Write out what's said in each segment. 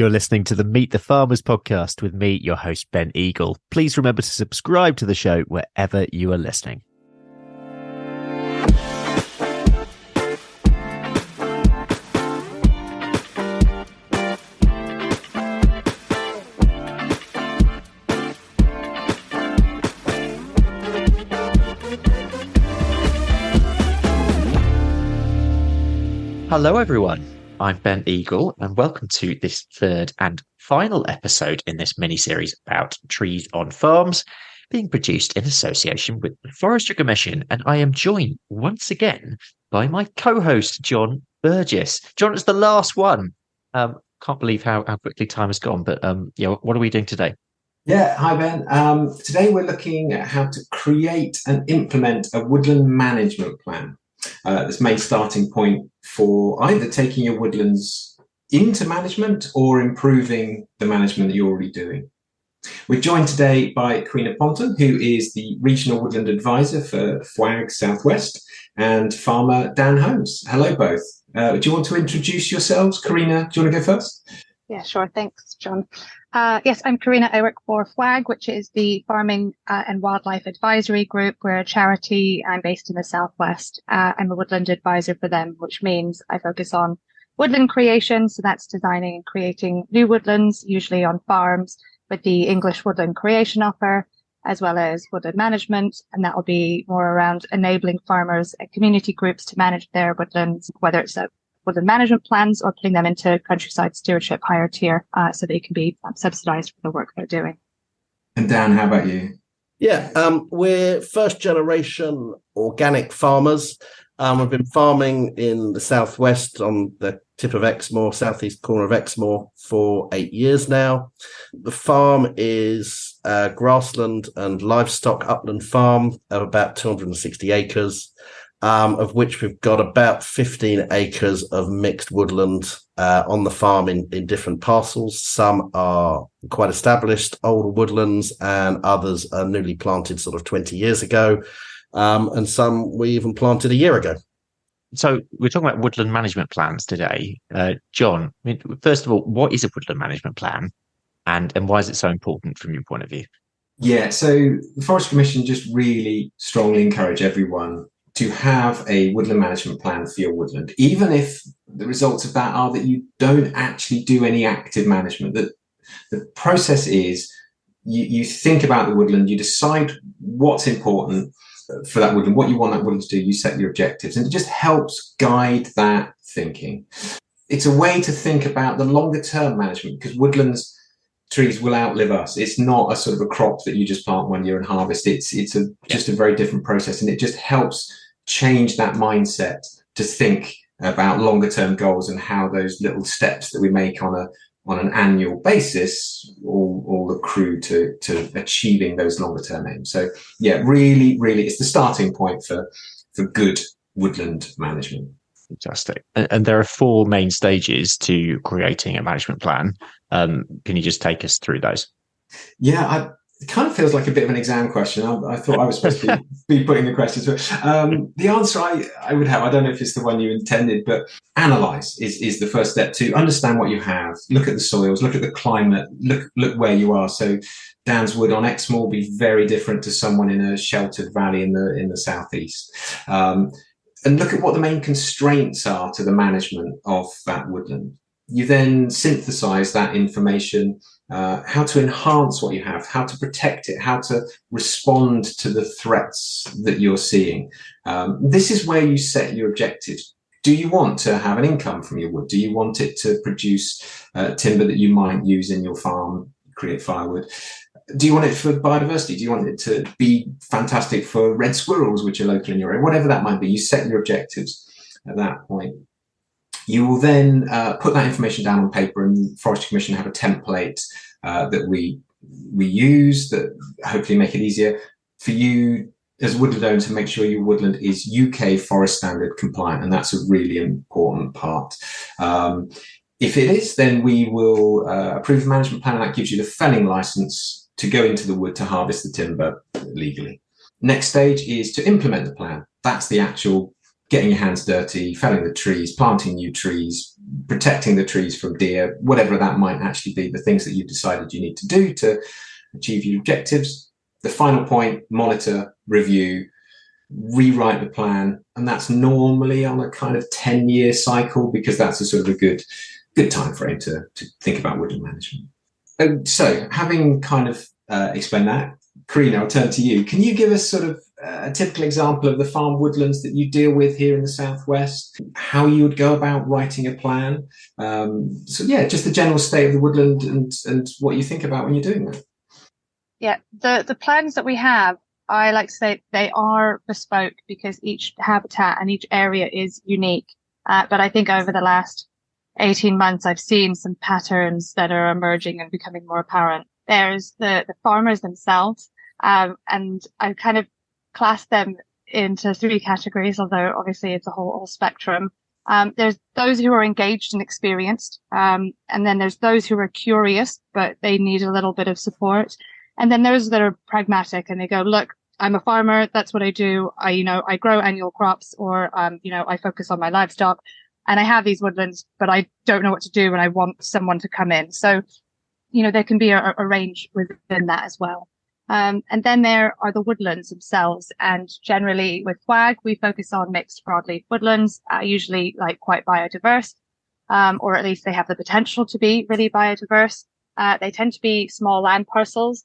You're listening to the Meet the Farmers podcast with me, your host, Ben Eagle. Please remember to subscribe to the show wherever you are listening. Hello, everyone. I'm Ben Eagle, and welcome to this third and final episode in this mini-series about trees on farms, being produced in association with the Forestry Commission. And I am joined once again by my co-host, Jon Burgess. Jon, it's the last one. Can't believe how quickly time has gone, but what are we doing today? Yeah, hi Ben. Today we're looking at how to create and implement a woodland management plan. This main starting point for either taking your woodlands into management or improving the management that you're already doing. We're joined today by Karina Ponton, who is the Regional Woodland Advisor for FWAG South West, and farmer Dan Holmes. Hello, both. Do you want to introduce yourselves? Karina, do you want to go first? Yeah, sure. Thanks, Jon. Yes, I'm Karina. I work for FWAG, which is the Farming and Wildlife Advisory Group. We're a charity. I'm based in the Southwest. I'm a woodland advisor for them, which means I focus on woodland creation. So that's designing and creating new woodlands, usually on farms, with the English Woodland Creation Offer, as well as woodland management. And that will be more around enabling farmers and community groups to manage their woodlands, whether it's woodland management plans or putting them into countryside stewardship higher tier so they can be subsidized for the work they're doing. And Dan, how about you? Yeah, we're first generation organic farmers. We've been farming in the Southwest on the tip of Exmoor, southeast corner of Exmoor, for 8 years now. The farm is a grassland and livestock upland farm of about 260 acres. Of which we've got about 15 acres of mixed woodland on the farm in different parcels. Some are quite established, older woodlands, and others are newly planted sort of 20 years ago. And some we even planted a year ago. So we're talking about woodland management plans today. Jon, first of all, what is a woodland management plan and why is it so important from your point of view? Yeah, so the Forestry Commission just really strongly encourage everyone to have a woodland management plan for your woodland, even if the results of that are that you don't actually do any active management. That the process is you think about the woodland, you decide what's important for that woodland, what you want that woodland to do, you set your objectives, and it just helps guide that thinking. It's a way to think about the longer term management, because woodlands trees will outlive us. It's not a sort of a crop that you just plant one year and harvest. It's just a very different process, and it just helps change that mindset to think about longer term goals and how those little steps that we make on an annual basis all accrue to achieving those longer term aims. So yeah, really, it's the starting point for good woodland management. Fantastic. And there are 4 main stages to creating a management plan. Can you just take us through those? Yeah, it kind of feels like a bit of an exam question. I thought I was supposed to be putting the questions, but the answer I would have, I don't know if it's the one you intended, but analyze is the first step to understand what you have. Look at the soils, look at the climate, look where you are. So Dan's wood on Exmoor will be very different to someone in a sheltered valley in the southeast. And look at what the main constraints are to the management of that woodland. You then synthesize that information, how to enhance what you have, how to protect it, how to respond to the threats that you're seeing. This is where you set your objectives. Do you want to have an income from your wood? Do you want it to produce timber that you might use in your farm, create firewood? Do you want it for biodiversity? Do you want it to be fantastic for red squirrels, which are local in your area? Whatever that might be, you set your objectives at that point. You will then put that information down on paper, and Forestry Commission have a template that we use that hopefully make it easier for you as a woodland owner to make sure your woodland is UK Forest Standard compliant, and that's a really important part. If it is, then we will approve the management plan, and that gives you the felling license to go into the wood to harvest the timber legally. Next stage is to implement the plan. That's the actual getting your hands dirty, felling the trees, planting new trees, protecting the trees from deer, whatever that might actually be, the things that you've decided you need to do to achieve your objectives. The final point, monitor, review, rewrite the plan. And that's normally on a kind of 10-year cycle, because that's a sort of a good time frame to think about woodland management. So having kind of explained that, Karina, I'll turn to you. Can you give us sort of a typical example of the farm woodlands that you deal with here in the Southwest, how you would go about writing a plan? So yeah, just the general state of the woodland and what you think about when you're doing that. Yeah, the plans that we have, I like to say they are bespoke because each habitat and each area is unique. But I think over the last 18 months, I've seen some patterns that are emerging and becoming more apparent. There's the farmers themselves, and I kind of class them into 3 categories, although obviously it's a whole spectrum. There's those who are engaged and experienced, and then there's those who are curious, but they need a little bit of support. And then those that are pragmatic and they go, look, I'm a farmer. That's what I do. I grow annual crops, or, I focus on my livestock, and I have these woodlands, but I don't know what to do and I want someone to come in. So, there can be a range within that as well. And then there are the woodlands themselves. And generally with FWAG, we focus on mixed broadleaf woodlands, usually like quite biodiverse, or at least they have the potential to be really biodiverse. They tend to be small land parcels.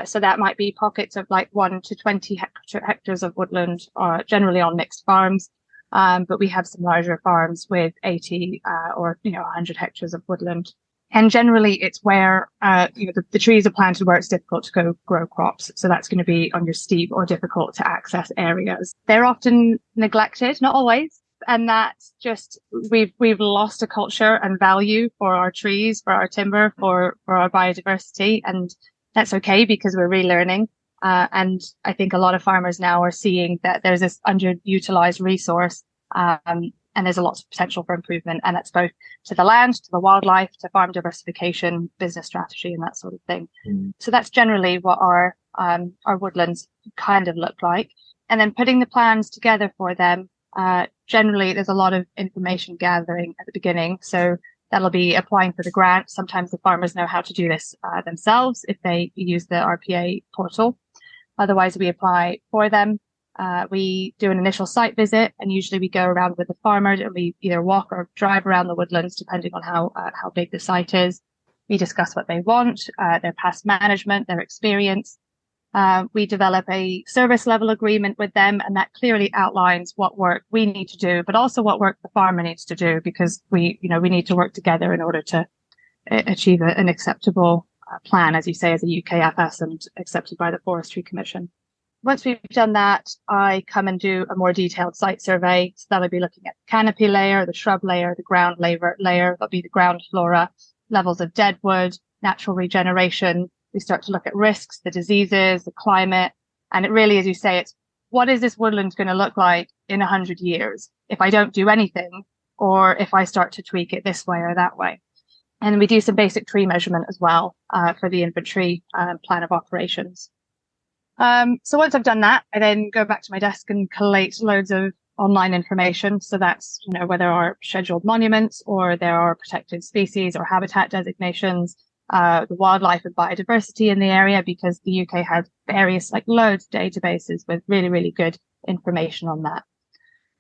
So that might be pockets of like 1 to 20 hectares of woodland, generally on mixed farms. But we have some larger farms with 80 or 100 hectares of woodland. And generally it's where the trees are planted where it's difficult to go grow crops. So that's going to be on your steep or difficult to access areas. They're often neglected, not always. And that's just we've lost a culture and value for our trees, for our timber, for our biodiversity. And that's okay because we're relearning. And I think a lot of farmers now are seeing that there's this underutilized resource, and there's a lot of potential for improvement. And that's both to the land, to the wildlife, to farm diversification, business strategy, and that sort of thing. So that's generally what our woodlands kind of look like. And then putting the plans together for them, generally there's a lot of information gathering at the beginning. So that'll be applying for the grant. Sometimes the farmers know how to do this themselves if they use the RPA portal. Otherwise, we apply for them. We do an initial site visit, and usually we go around with the farmer, and we either walk or drive around the woodlands, depending on how big the site is. We discuss what they want, their past management, their experience. We develop a service level agreement with them, and that clearly outlines what work we need to do, but also what work the farmer needs to do, because we need to work together in order to achieve an acceptable plan, as you say, as a UKFS and accepted by the Forestry Commission. Once we've done that, I come and do a more detailed site survey. So that'll be looking at the canopy layer, the shrub layer, the ground layer. That'll be the ground flora, levels of deadwood, natural regeneration. We start to look at risks, the diseases, the climate. And it really, as you say, it's what is this woodland going to look like in 100 years if I don't do anything, or if I start to tweak it this way or that way. And we do some basic tree measurement as well for the inventory plan of operations. So once I've done that, I then go back to my desk and collate loads of online information. So that's, where there are scheduled monuments, or there are protected species or habitat designations, the wildlife and biodiversity in the area, because the UK has various, loads of databases with really, really good information on that.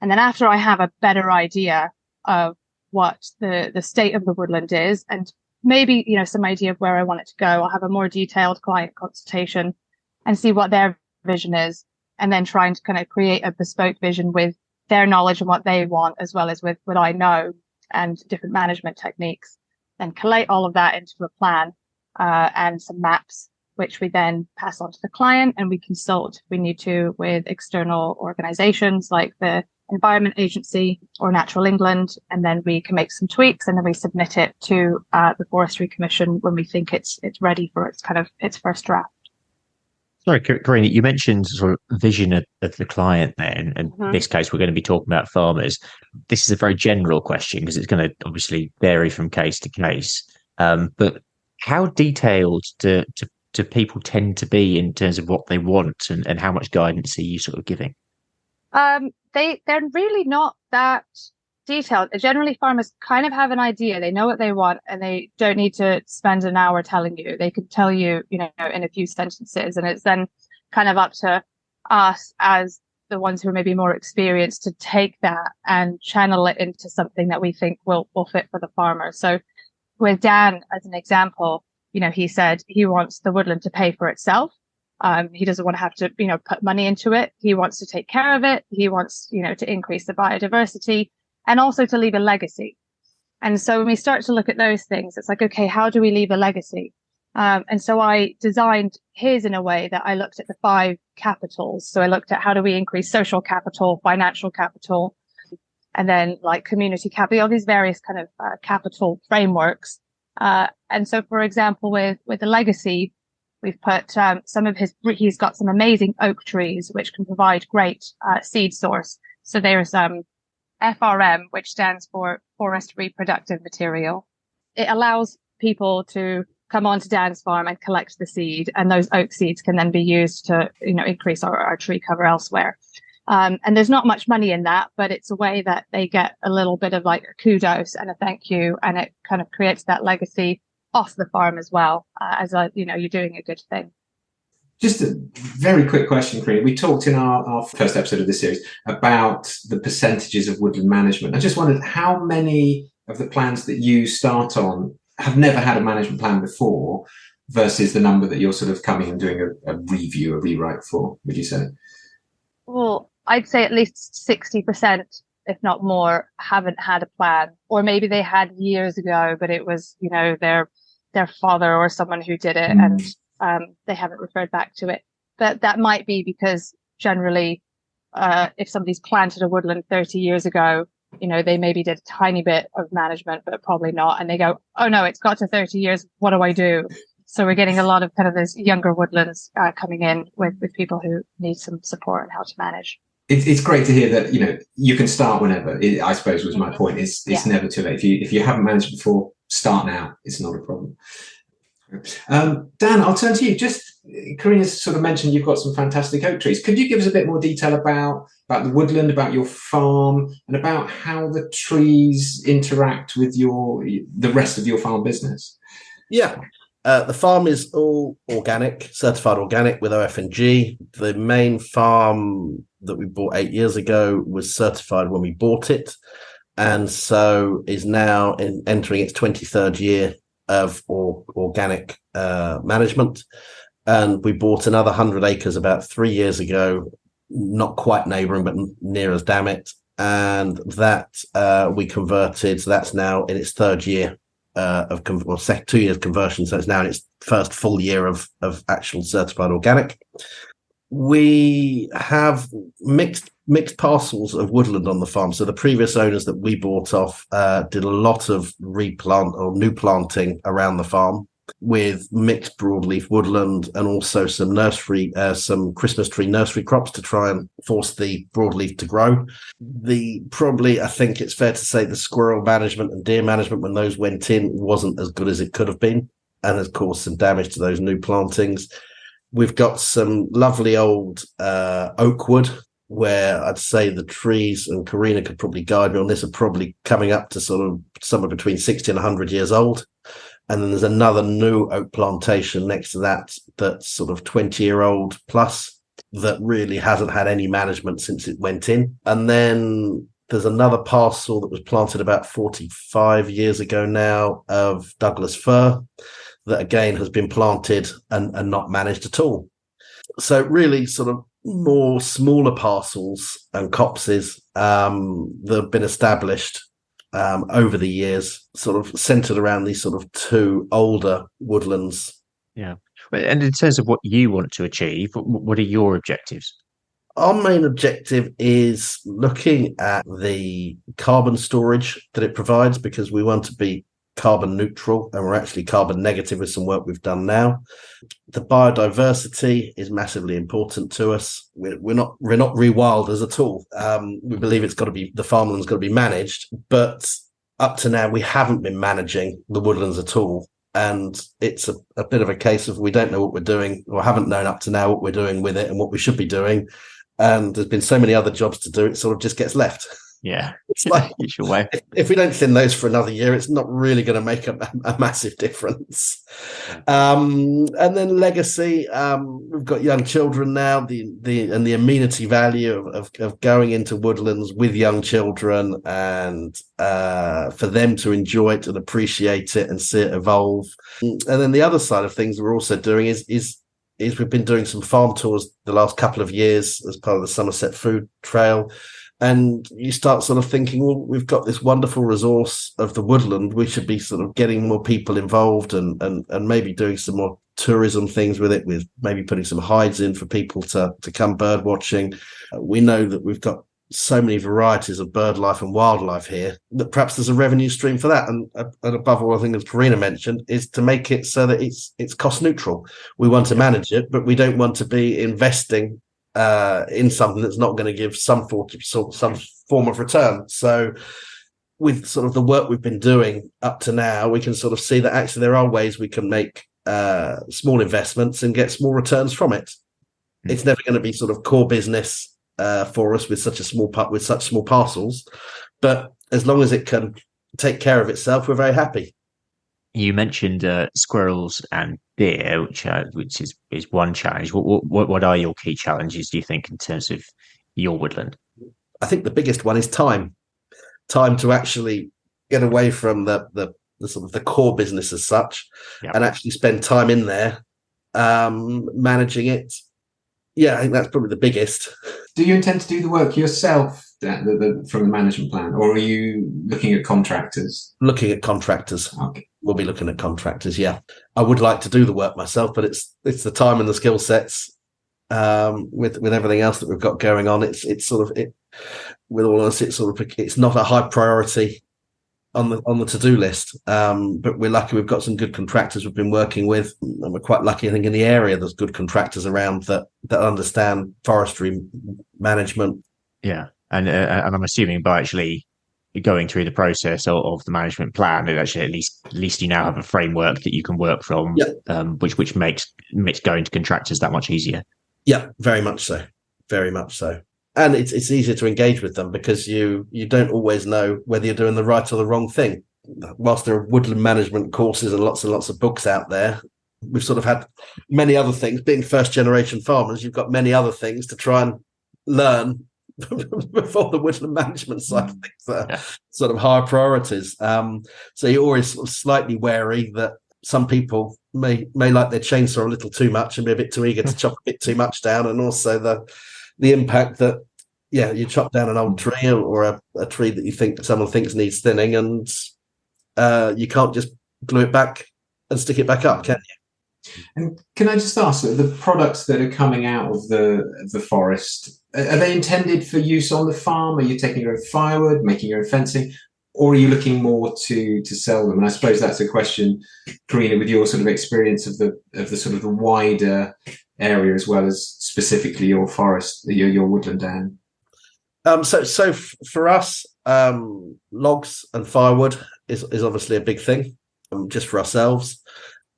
And then after I have a better idea of what the state of the woodland is, and maybe, some idea of where I want it to go, I'll have a more detailed client consultation and see what their vision is, and then trying to kind of create a bespoke vision with their knowledge and what they want, as well as with what I know and different management techniques. Then collate all of that into a plan and some maps, which we then pass on to the client, and we consult if we need to with external organizations like the Environment Agency or Natural England, and then we can make some tweaks, and then we submit it to the Forestry Commission when we think it's ready for its first draft. Sorry, Karina, you mentioned sort of vision of the client there, and in this case, we're going to be talking about farmers. This is a very general question because it's going to obviously vary from case to case. But how detailed do people tend to be in terms of what they want, and how much guidance are you sort of giving? They're really not that detailed. Generally, farmers kind of have an idea. They know what they want, and they don't need to spend an hour telling you. They can tell you, in a few sentences, and it's then kind of up to us as the ones who are maybe more experienced to take that and channel it into something that we think will fit for the farmer. So with Dan, as an example, he said he wants the woodland to pay for itself. He doesn't want to have to, put money into it. He wants to take care of it. He wants, to increase the biodiversity and also to leave a legacy. And so when we start to look at those things, it's like, okay, how do we leave a legacy? And so I designed his in a way that I looked at the 5 capitals. So I looked at how do we increase social capital, financial capital, and then like community capital, all these various kind of capital frameworks. And so, for example, with the legacy, we've put he's got some amazing oak trees, which can provide great seed source. So there's FRM, which stands for Forest Reproductive Material. It allows people to come onto Dan's farm and collect the seed, and those oak seeds can then be used to, increase our tree cover elsewhere. And there's not much money in that, but it's a way that they get a little bit of like a kudos and a thank you, and it kind of creates that legacy off the farm as well, you're doing a good thing. Just a very quick question, Karina. We talked in our first episode of this series about the percentages of woodland management. I just wondered how many of the plans that you start on have never had a management plan before versus the number that you're sort of coming and doing a rewrite for, would you say? Well, I'd say at least 60%, if not more, haven't had a plan, or maybe they had years ago, but it was, their father or someone who did it, and they haven't referred back to it. But that might be because generally, if somebody's planted a woodland 30 years ago, they maybe did a tiny bit of management, but probably not. And they go, oh no, it's got to 30 years. What do I do? So we're getting a lot of kind of those younger woodlands coming in with people who need some support on how to manage. It's great to hear that, you can start whenever, I suppose was my point. It's never too late. If you haven't managed before, start now. It's not a problem. Dan, I'll turn to you. Karina's sort of mentioned you've got some fantastic oak trees. Could you give us a bit more detail about the woodland, about your farm, and about how the trees interact with the rest of your farm business? Yeah. The farm is all organic, certified organic with OF&G. The main farm that we bought 8 years ago was certified when we bought it, and so is now entering its 23rd year of organic management. And we bought another 100 acres about 3 years ago, not quite neighbouring, but near us, damn it. And that we converted. So that's now in its 3rd year of 2 years conversion. So it's now in its first full year of actual certified organic. We have mixed parcels of woodland on the farm. So the previous owners that we bought off did a lot of replant or new planting around the farm with mixed broadleaf woodland and also some Christmas tree nursery crops to try and force the broadleaf to grow. I think it's fair to say the squirrel management and deer management when those went in wasn't as good as it could have been, and has caused some damage to those new plantings. We've got some lovely old oak wood where I'd say the trees, and Karina could probably guide me on this, are probably coming up to sort of somewhere between 60 and 100 years old. And then there's another new oak plantation next to that's sort of 20-year-old plus that really hasn't had any management since it went in. And then there's another parcel that was planted about 45 years ago now of Douglas fir that again has been planted and not managed at all. So really sort of more smaller parcels and copses that have been established over the years, sort of centered around these sort of 2 older woodlands. Yeah. And in terms of what you want to achieve, what are your objectives? Our main objective is looking at the carbon storage that it provides, because we want to be carbon neutral, and we're actually carbon negative with some work we've done now. The biodiversity is massively important to us. We're not rewilders at all. We believe the farmland's got to be managed, but up to now we haven't been managing the woodlands at all, and it's a bit of a case of we don't know what we're doing, or haven't known up to now what we're doing with it and what we should be doing, and there's been so many other jobs to do, it sort of just gets left. Yeah, It's like, it's your way. if we don't thin those for another year, it's not really going to make a massive difference. And then legacy, we've got young children now, the amenity value of going into woodlands with young children, and for them to enjoy it and appreciate it and see it evolve. And then the other side of things we're also doing is we've been doing some farm tours the last couple of years as part of the Somerset Food Trail. And you start sort of thinking, well, we've got this wonderful resource of the woodland. We should be sort of getting more people involved and maybe doing some more tourism things with it, with maybe putting some hides in for people to come bird watching. We know that we've got so many varieties of bird life and wildlife here that perhaps there's a revenue stream for that. And above all, I think, as Karina mentioned, is to make it so that it's cost neutral. We want to manage it, but we don't want to be investing in something that's not going to give some form of return. So with sort of the work we've been doing up to now, we can sort of see that actually there are ways we can make small investments and get small returns from it. It's never going to be sort of core business for us with such small parcels, but as long as it can take care of itself, we're very happy. You mentioned squirrels and deer, which is one challenge. What are your key challenges, do you think, in terms of your woodland? I think the biggest one is time to actually get away from the sort of the core business as such, and actually spend time in there managing it. Yeah, I think that's probably the biggest. Do you intend to do the work yourself from the management plan, or are you looking at contractors? Looking at contractors. Okay. We'll be looking at contractors, yeah. I would like to do the work myself, but it's the time and the skill sets with everything else that we've got going on. It's sort of, with all honesty, it's not a high priority on the to-do list. But we're lucky we've got some good contractors we've been working with, and we're quite lucky, I think, in the area there's good contractors around that understand forestry management. Yeah, and I'm assuming by actually going through the process of the management plan, it actually at least you now have a framework that you can work from, which makes going to contractors that much easier. Yeah, very much so. And it's easier to engage with them because you don't always know whether you're doing the right or the wrong thing. Whilst there are woodland management courses and lots of books out there, we've sort of had many other things. Being first generation farmers, you've got many other things to try and learn before the woodland management side of things that are sort of higher priorities. So you're always sort of slightly wary that some people may like their chainsaw a little too much and be a bit too eager to chop a bit too much down, and also the impact that you chop down an old tree or a tree that you think someone thinks needs thinning, and you can't just glue it back and stick it back up, can you? And can I just ask, the products that are coming out of the forest, are they intended for use on the farm? Are you taking your own firewood, making your own fencing, or are you looking more to sell them? And I suppose that's a question, Karina, with your sort of experience of the sort of the wider area as well as specifically your forest, your woodland, Dan. So for us, logs and firewood is obviously a big thing, just for ourselves.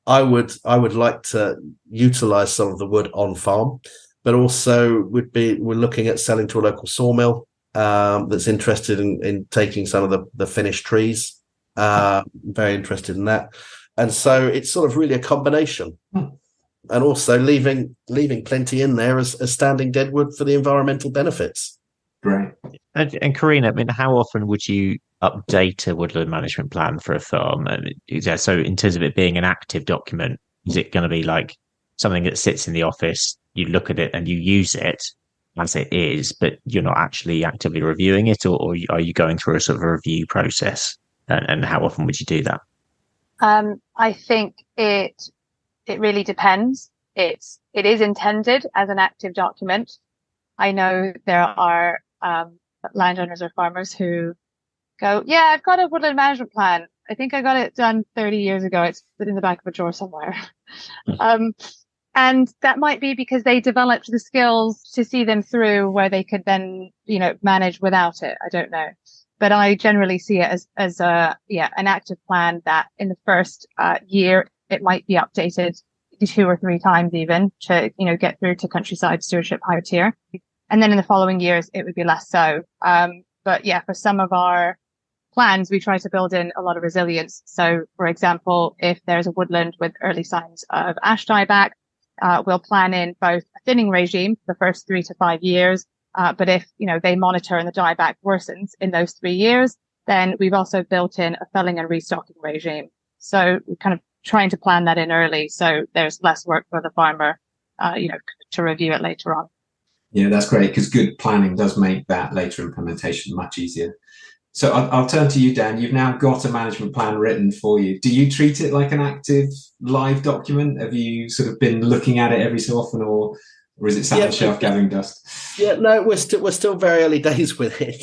I would like to utilize some of the wood on farm, but also we're looking at selling to a local sawmill that's interested in taking some of the finished trees. Very interested in that, and so it's sort of really a combination, and also leaving plenty in there as standing deadwood for the environmental benefits. Right. And Karina, I mean, how often would you update a woodland management plan for a farm? So in terms of it being an active document, is it going to be like something that sits in the office, you look at it and you use it as it is, but you're not actually actively reviewing it, or are you going through a sort of a review process? And how often would you do that? I think it really depends. It is intended as an active document. I know there are landowners or farmers who go, yeah, I've got a woodland management plan. I think I got it done 30 years ago. It's in the back of a drawer somewhere. And that might be because they developed the skills to see them through where they could then, manage without it. I don't know. But I generally see it as an active plan that in the first year, it might be updated 2 or 3 times even to, get through to countryside stewardship higher tier. And then in the following years, it would be less so. But yeah, for some of our plans, we try to build in a lot of resilience. So, for example, if there's a woodland with early signs of ash dieback, we'll plan in both a thinning regime for the first 3 to 5 years. But if, they monitor and the dieback worsens in those 3 years, then we've also built in a felling and restocking regime. So we're kind of trying to plan that in early. So there's less work for the farmer, to review it later on. Yeah, that's great, because good planning does make that later implementation much easier. So I'll turn to you, Dan. You've now got a management plan written for you. Do you treat it like an active live document? Have you sort of been looking at it every so often, or is it sat on the shelf gathering dust? Yeah, no, we're still very early days with it.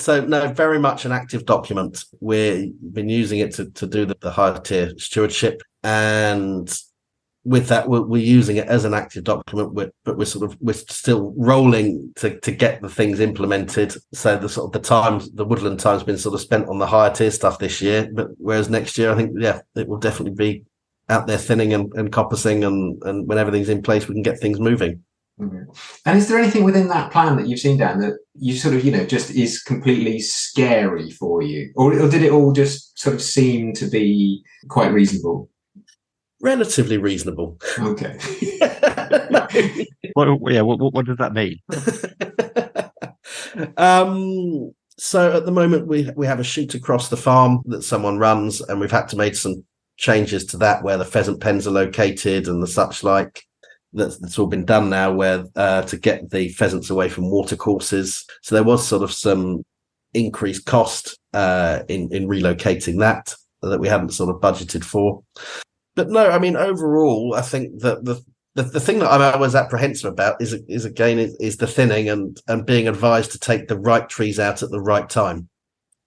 So no, very much an active document. We've been using it to do the higher tier stewardship, and with that, we're using it as an active document, but we're still rolling to get the things implemented. So the woodland time's been sort of spent on the higher tier stuff this year, but whereas next year, I think, it will definitely be out there thinning and coppicing, and when everything's in place, we can get things moving. Mm-hmm. And is there anything within that plan that you've seen, Dan, that you sort of, just is completely scary for you, or did it all just sort of seem to be quite reasonable? Relatively reasonable. Okay. What does that mean? So at the moment we have a shoot across the farm that someone runs, and we've had to make some changes to that where the pheasant pens are located and the such like. That's all been done now, where to get the pheasants away from water courses. So there was sort of some increased cost in relocating that we hadn't sort of budgeted for. But no, I mean, overall, I think that the thing that I'm always apprehensive about is the thinning and being advised to take the right trees out at the right time.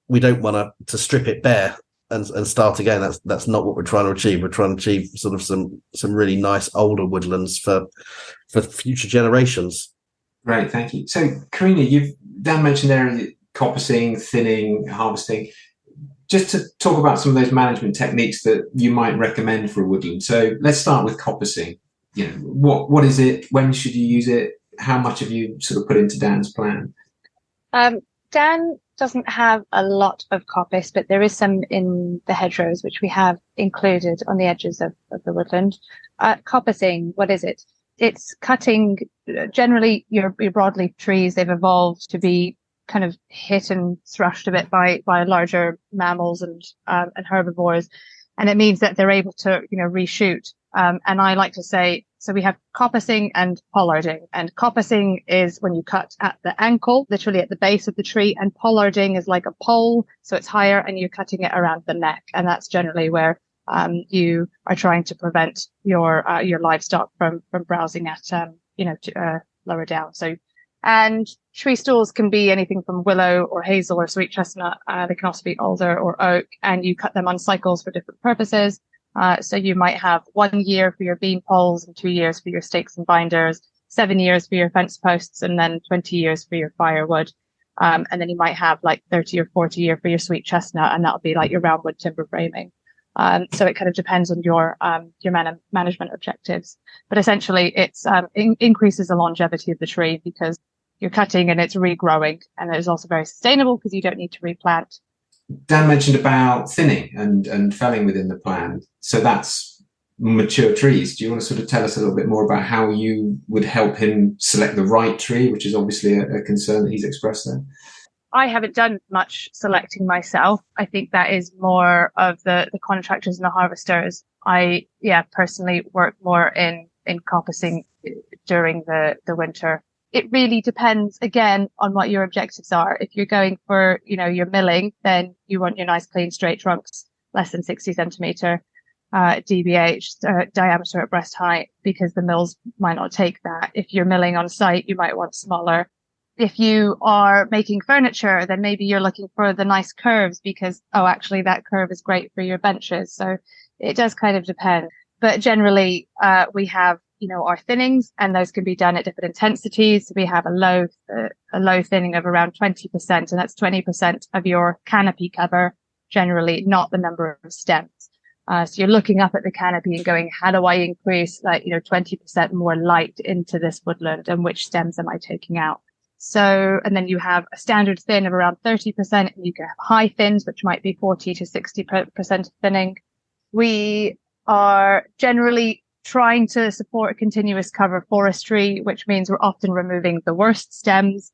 We don't want to strip it bare and start again. That's not what we're trying to achieve. We're trying to achieve sort of some really nice older woodlands for future generations. Great, thank you. So, Karina, Dan mentioned there coppicing, thinning, harvesting. Just to talk about some of those management techniques that you might recommend for a woodland. So let's start with coppicing. What is it? When should you use it? How much have you sort of put into Dan's plan? Dan doesn't have a lot of coppice, but there is some in the hedgerows, which we have included on the edges of the woodland. Coppicing, what is it? It's cutting, generally your broadleaf trees, they've evolved to be kind of hit and thrashed a bit by larger mammals and herbivores. And it means that they're able to, reshoot. And I like to say, so we have coppicing and pollarding. And coppicing is when you cut at the ankle, literally at the base of the tree, and pollarding is like a pole. So it's higher and you're cutting it around the neck. And that's generally where you are trying to prevent your livestock from browsing at, lower down. And tree stalls can be anything from willow or hazel or sweet chestnut. They can also be alder or oak, and you cut them on cycles for different purposes. So you might have 1 year for your beam poles and 2 years for your stakes and binders, 7 years for your fence posts, and then 20 years for your firewood. And then you might have like 30 or 40 year for your sweet chestnut, and that'll be like your roundwood timber framing. So it kind of depends on your management objectives. But essentially it's increases the longevity of the tree because you're cutting and it's regrowing, and it's also very sustainable because you don't need to replant. Dan mentioned about thinning and felling within the plan. So that's mature trees. Do you want to sort of tell us a little bit more about how you would help him select the right tree, which is obviously a concern that he's expressed there? I haven't done much selecting myself. I think that is more of the contractors and the harvesters. I personally work more in coppicing during the winter. It really depends, again, on what your objectives are. If you're going for, your milling, then you want your nice, clean, straight trunks, less than 60 centimetre DBH, diameter at breast height, because the mills might not take that. If you're milling on site, you might want smaller. If you are making furniture, then maybe you're looking for the nice curves because, actually, that curve is great for your benches. So it does kind of depend. But generally, we have our thinnings, and those can be done at different intensities. So we have a low thinning of around 20%, and that's 20% of your canopy cover, generally, not the number of stems. So you're looking up at the canopy and going, how do I increase 20% more light into this woodland, and which stems am I taking out? So, and then you have a standard thin of around 30%, and you can have high thins, which might be 40 to 60% thinning. We are generally trying to support continuous cover forestry, which means we're often removing the worst stems.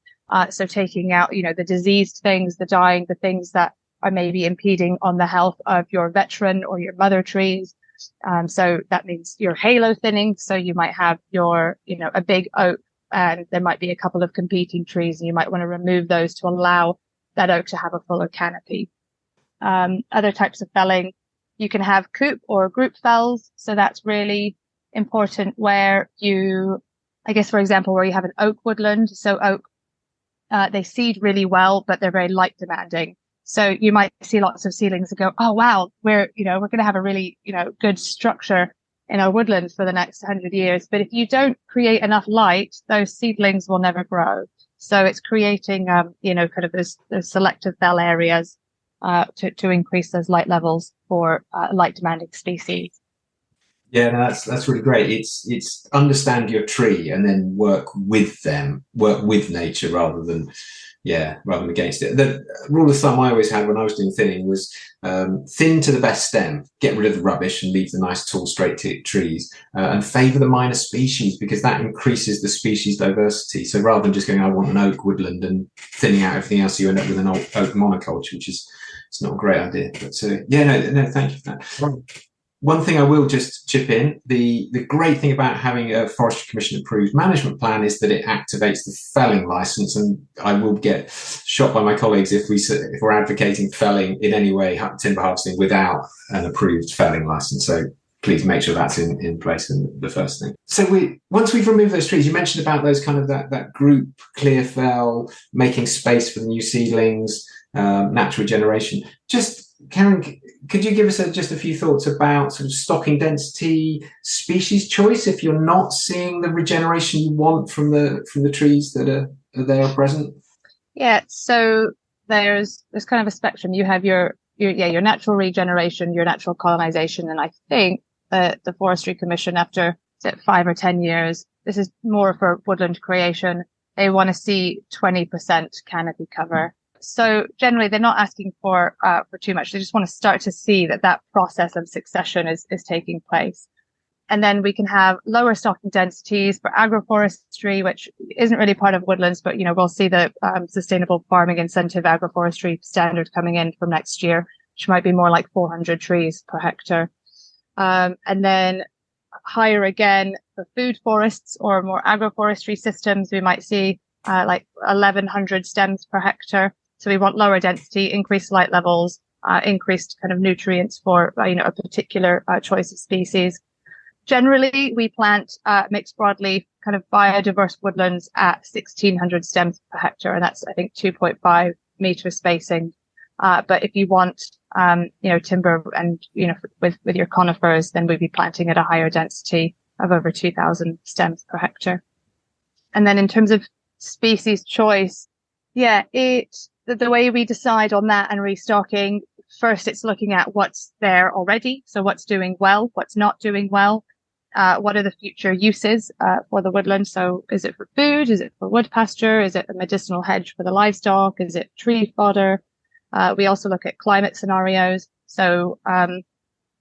So taking out, the diseased things, the dying, the things that are maybe impeding on the health of your veteran or your mother trees. So that means your halo thinning. So you might have a big oak, and there might be a couple of competing trees, and you might want to remove those to allow that oak to have a fuller canopy. Other types of felling, you can have coop or group fells. So that's really important where for example, where you have an oak woodland. So oak, they seed really well, but they're very light demanding. So you might see lots of seedlings and go, oh, wow, we're going to have a really, good structure in our woodland for the next 100 years. But if you don't create enough light, those seedlings will never grow. So it's creating, kind of those selective fell areas, to increase those light levels for, light demanding species. Yeah, no, that's really great. It's understand your tree and then work with nature rather than against it. The rule of thumb I always had when I was doing thinning was thin to the best stem, get rid of the rubbish and leave the nice tall straight trees, and favour the minor species, because that increases the species diversity. So rather than just going, I want an oak woodland and thinning out everything else, you end up with an oak monoculture, which is it's not a great idea. But no, thank you for that. Right. One thing I will just chip in, the great thing about having a Forestry Commission approved management plan is that it activates the felling license, and I will get shot by my colleagues if we're advocating felling in any way, timber harvesting, without an approved felling license. So please make sure that's in place in the first thing. So once we've removed those trees, you mentioned about those kind of that group clear fell, making space for the new seedlings, natural regeneration. Just Karen, could you give us just a few thoughts about sort of stocking density, species choice, if you're not seeing the regeneration you want from the trees that are there present? Yeah, so there's kind of a spectrum. You have your natural regeneration, your natural colonization, and I think that the Forestry Commission, after 5 or 10 years, this is more for woodland creation. They want to see 20% canopy cover. So generally, they're not asking for too much. They just want to start to see that process of succession is taking place. And then we can have lower stocking densities for agroforestry, which isn't really part of woodlands, but, we'll see the sustainable farming incentive agroforestry standard coming in from next year, which might be more like 400 trees per hectare. And then higher again for food forests or more agroforestry systems, we might see like 1,100 stems per hectare. So we want lower density, increased light levels, increased kind of nutrients for, a particular choice of species. Generally, we plant mixed broadleaf kind of biodiverse woodlands at 1,600 stems per hectare, and that's, I think, 2.5 meter spacing. But if you want, timber and, with your conifers, then we'd be planting at a higher density of over 2,000 stems per hectare. And then in terms of species choice, the way we decide on that and restocking, first it's looking at what's there already. So what's doing well, what's not doing well, what are the future uses for the woodland. So is it for food? Is it for wood pasture? Is it a medicinal hedge for the livestock? Is it tree fodder? We also look at climate scenarios. So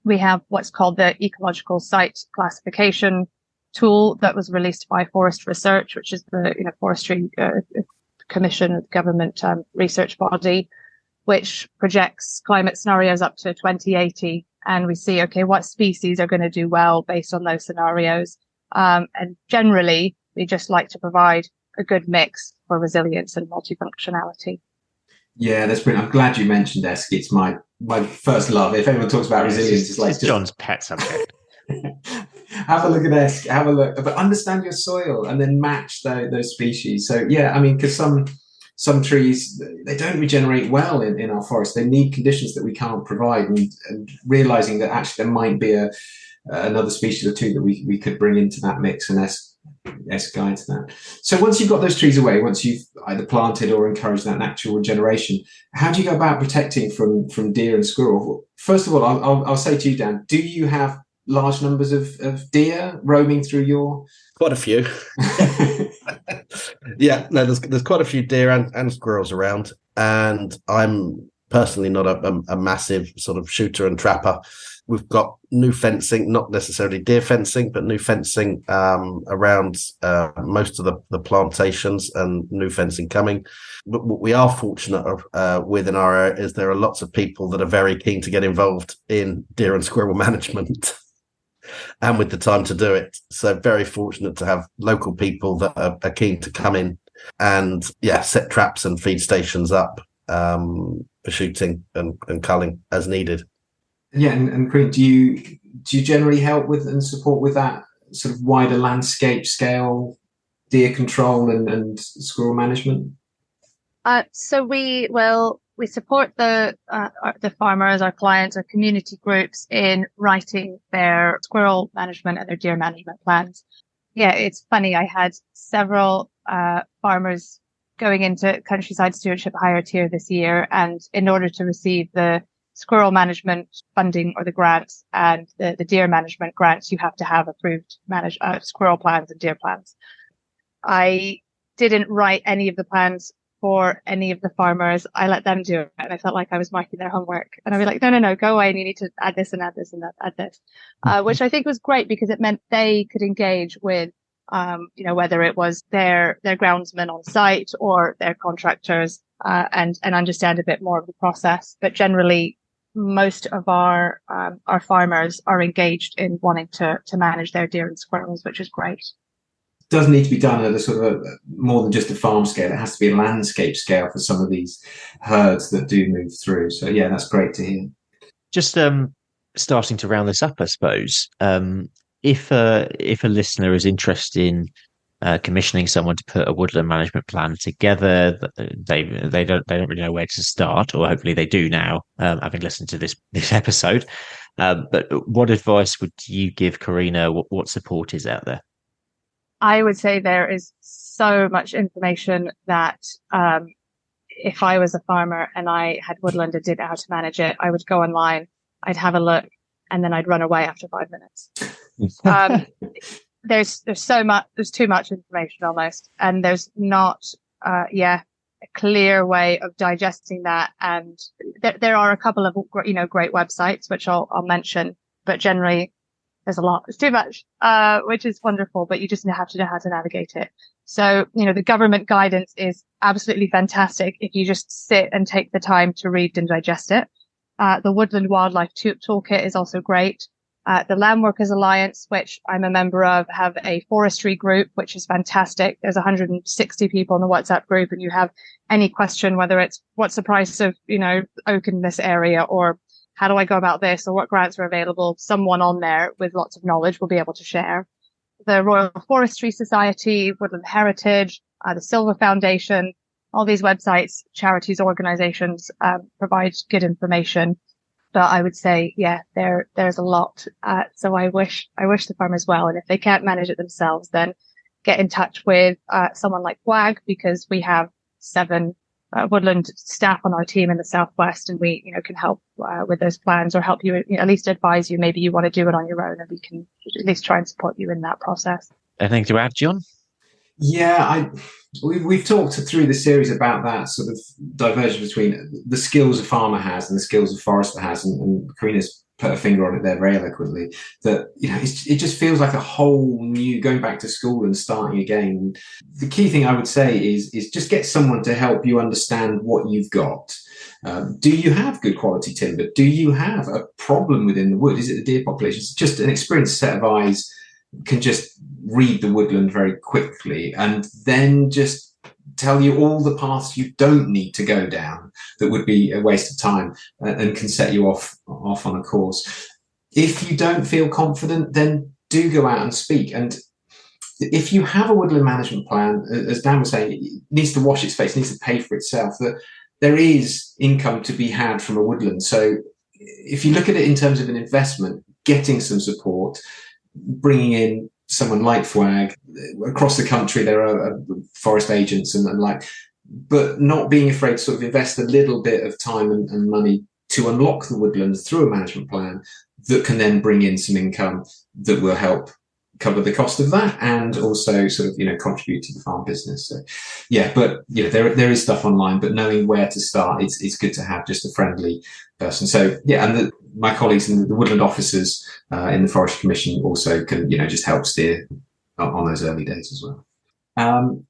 we have what's called the ecological site classification tool that was released by Forest Research, which is the Forestry Commission, government research body, which projects climate scenarios up to 2080. And we see, okay, what species are going to do well based on those scenarios. And generally, we just like to provide a good mix for resilience and multifunctionality. Yeah, that's brilliant. I'm glad you mentioned ESC. It's my first love. If anyone talks about resilience, it's like Jon's pet subject. Have a look at ESC, but understand your soil and then match those species. So yeah, I mean, because some trees, they don't regenerate well in our forest. They need conditions that we can't provide, and realizing that actually there might be another species or two that we could bring into that mix, and ESC guide to that. So once you've got those trees away, once you've either planted or encouraged that natural regeneration, how do you go about protecting from deer and squirrel? First of all, I'll say to you, Dan, do you have large numbers of deer roaming through your... Quite a few. Yeah, no, there's quite a few deer and squirrels around, and I'm personally not a massive sort of shooter and trapper. We've got new fencing, not necessarily deer fencing, but new fencing around most of the plantations, and new fencing coming. But what we are fortunate within our area is there are lots of people that are very keen to get involved in deer and squirrel management and with the time to do it. So very fortunate to have local people that are keen to come in and set traps and feed stations up for shooting and culling as needed. Yeah, and Karina, do you generally help with and support with that sort of wider landscape scale deer control and squirrel management? So we support the farmers, our clients, our community groups in writing their squirrel management and their deer management plans. Yeah, it's funny. I had several farmers going into countryside stewardship higher tier this year, and in order to receive the squirrel management funding or the grants and the deer management grants, you have to have approved squirrel plans and deer plans. I didn't write any of the plans for any of the farmers. I let them do it, and I felt like I was marking their homework. And I'd be like, no, go away, and you need to add this and add this and add this, which I think was great because it meant they could engage with, whether it was their groundsmen on site or their contractors, and understand a bit more of the process. But generally, most of our farmers are engaged in wanting to manage their deer and squirrels, which is great. Does need to be done at a sort of more than just a farm scale. It has to be a landscape scale for some of these herds that do move through. So yeah, that's great to hear. Just starting to round this up, I suppose. If a listener is interested in commissioning someone to put a woodland management plan together, they don't really know where to start, or hopefully they do now, having listened to this episode. But what advice would you give, Karina? What support is out there? I would say there is so much information that if I was a farmer and I had woodland and didn't know how to manage it, I would go online, I'd have a look, and then I'd run away after 5 minutes. There's so much, there's too much information almost, and there's not a clear way of digesting that. And there are a couple of great websites which I'll mention, but generally there's a lot. It's too much, which is wonderful, but you just have to know how to navigate it. So, the government guidance is absolutely fantastic if you just sit and take the time to read and digest it. The Woodland Wildlife Toolkit is also great. The Landworkers Alliance, which I'm a member of, have a forestry group, which is fantastic. There's 160 people in the WhatsApp group, and you have any question, whether it's what's the price of, oak in this area, or how do I go about this, or what grants are available, someone on there with lots of knowledge will be able to share. The Royal Forestry Society, Woodland Heritage, the Silver Foundation, all these websites, charities, organizations, provide good information. But I would say, there's a lot. So I wish the farmers well. And if they can't manage it themselves, then get in touch with someone like FWAG, because we have 7 woodland staff on our team in the Southwest, and we, can help with those plans, or help you, at least advise you. Maybe you want to do it on your own, and we can at least try and support you in that process. Anything to add, Jon? Yeah, we've talked through the series about that sort of divergence between the skills a farmer has and the skills a forester has, and Karina's put a finger on it there very eloquently. That it just feels like a whole new going back to school and starting again. The key thing I would say is just get someone to help you understand what you've got. Do you have good quality timber? Do you have a problem within the wood? Is it the deer population? It's just an experienced set of eyes can just read the woodland very quickly, and then just tell you all the paths you don't need to go down that would be a waste of time, and can set you off on a course. If you don't feel confident, then do go out and speak. And if you have a woodland management plan, as Dan was saying, it needs to wash its face, it needs to pay for itself. That there is income to be had from a woodland. So if you look at it in terms of an investment, getting some support, bringing in someone like FWAG across the country, there are forest agents and like, but not being afraid to sort of invest a little bit of time and money to unlock the woodlands through a management plan that can then bring in some income that will help cover the cost of that and also sort of, contribute to the farm business. So yeah, but there is stuff online, but knowing where to start, it's good to have just a friendly person. So yeah, and my colleagues and the woodland officers in the Forestry Commission also can, just help steer on those early days as well.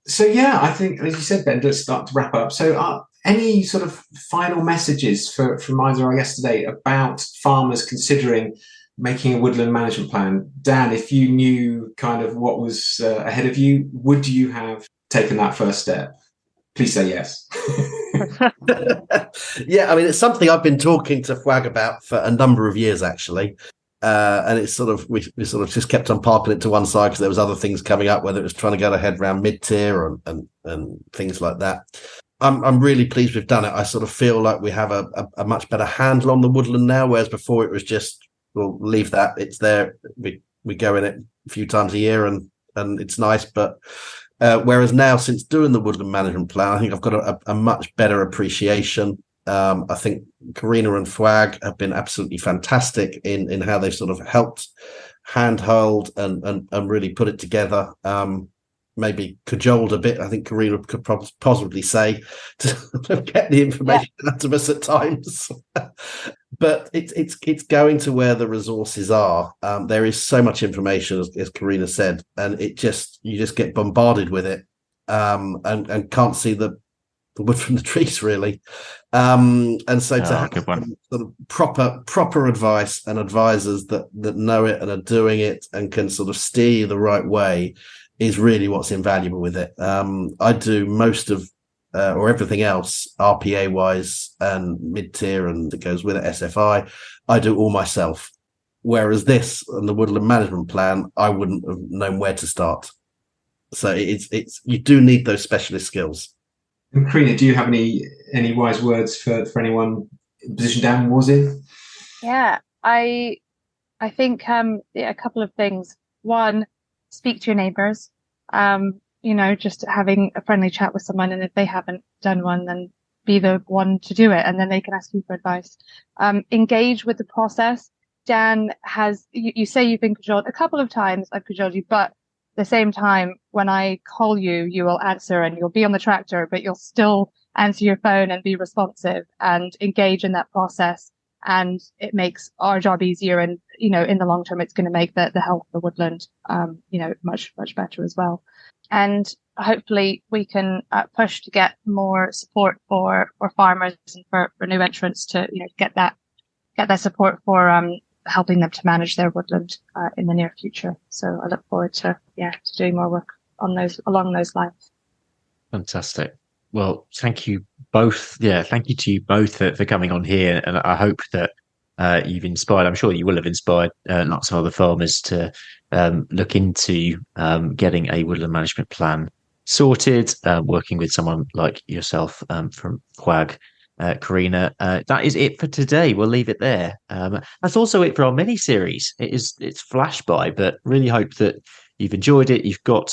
So yeah, I think, as you said, Ben, let's start to wrap up. So any sort of final messages from either our guests today about farmers considering making a woodland management plan? Dan, if you knew kind of what was ahead of you, would you have taken that first step? Please say yes. Yeah, I mean, it's something I've been talking to FWAG about for a number of years, actually. And it's sort of, we sort of just kept on parking it to one side because there was other things coming up, whether it was trying to get ahead around mid-tier and things like that. I'm really pleased we've done it. I sort of feel like we have a much better handle on the woodland now, whereas before it was just, we'll leave that, it's there. We go in it a few times a year and it's nice. But whereas now, since doing the woodland management plan, I think I've got a much better appreciation. I think Karina and FWAG have been absolutely fantastic in how they've sort of helped handhold and really put it together. Maybe cajoled a bit, I think Karina could possibly say, to get the information out of us at times. But it's going to where the resources are. There is so much information, as Karina said, and you just get bombarded with it, and can't see the wood from the trees, really. And so to have sort of proper advice and advisors that know it and are doing it and can sort of steer you the right way is really what's invaluable with it. I do most of or everything else RPA wise and mid-tier and that goes with it, SFI. I do all myself. Whereas this and the woodland management plan, I wouldn't have known where to start. So it's you do need those specialist skills. And Karina, do you have any wise words for anyone in the position Dan was in? Yeah, I think a couple of things. One, speak to your neighbours. Just having a friendly chat with someone, and if they haven't done one, then be the one to do it, and then they can ask you for advice. Engage with the process. Dan you say you've been cajoled a couple of times. I've cajoled you, but at the same time, when I call you, you will answer and you'll be on the tractor, but you'll still answer your phone and be responsive and engage in that process. And it makes our job easier. And, in the long term, it's going to make the health of the woodland, much, much better as well. And hopefully we can push to get more support for farmers and for new entrants to, get that support for helping them to manage their woodland in the near future. So I look forward to doing more work along those lines. Fantastic. Well, thank you both. Yeah, thank you to you both for coming on here. And I hope that you've inspired, I'm sure you will have inspired lots of other farmers to look into getting a woodland management plan sorted, working with someone like yourself from FWAG. Karina, that is it for today. We'll leave it there. That's also it for our mini series. It's flash by, but really hope that you've enjoyed it. You've got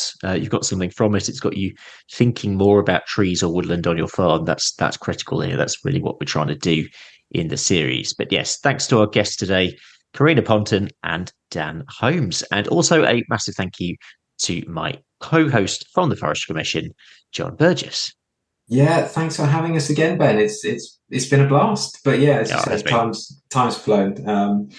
something from it. It's got you thinking more about trees or woodland on your farm. That's critical here. That's really what we're trying to do in the series. But yes, thanks to our guests today, Karina Ponton and Dan Holmes, and also a massive thank you to my co-host from the Forestry Commission, Jon Burgess. Yeah, thanks for having us again, Ben. It's been a blast. But yeah, as you said, time's flown.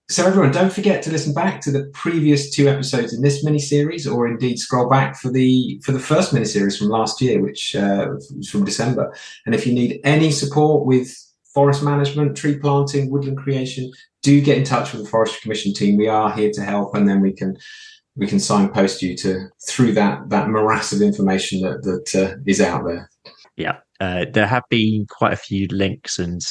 So everyone, don't forget to listen back to the previous 2 episodes in this mini-series, or indeed scroll back for the first mini-series from last year, which was from December. And if you need any support with forest management, tree planting, woodland creation, do get in touch with the Forestry Commission team. We are here to help, and then we can signpost you through that morass of information that is out there. Yeah, there have been quite a few links and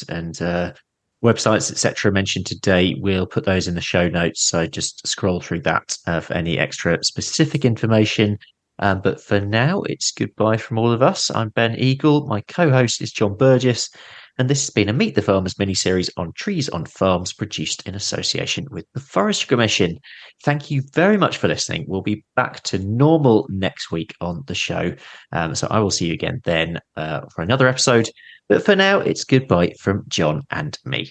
websites, etc., mentioned today. We'll put those in the show notes, so just scroll through that for any extra specific information. But for now, it's goodbye from all of us. I'm Ben Eagle. My co-host is Jon Burgess, And this has been a Meet the Farmers mini-series on trees on farms produced in association with the Forestry Commission. Thank you very much for listening. We'll be back to normal next week on the show. So I will see you again then for another episode. But for now, it's goodbye from Jon and me.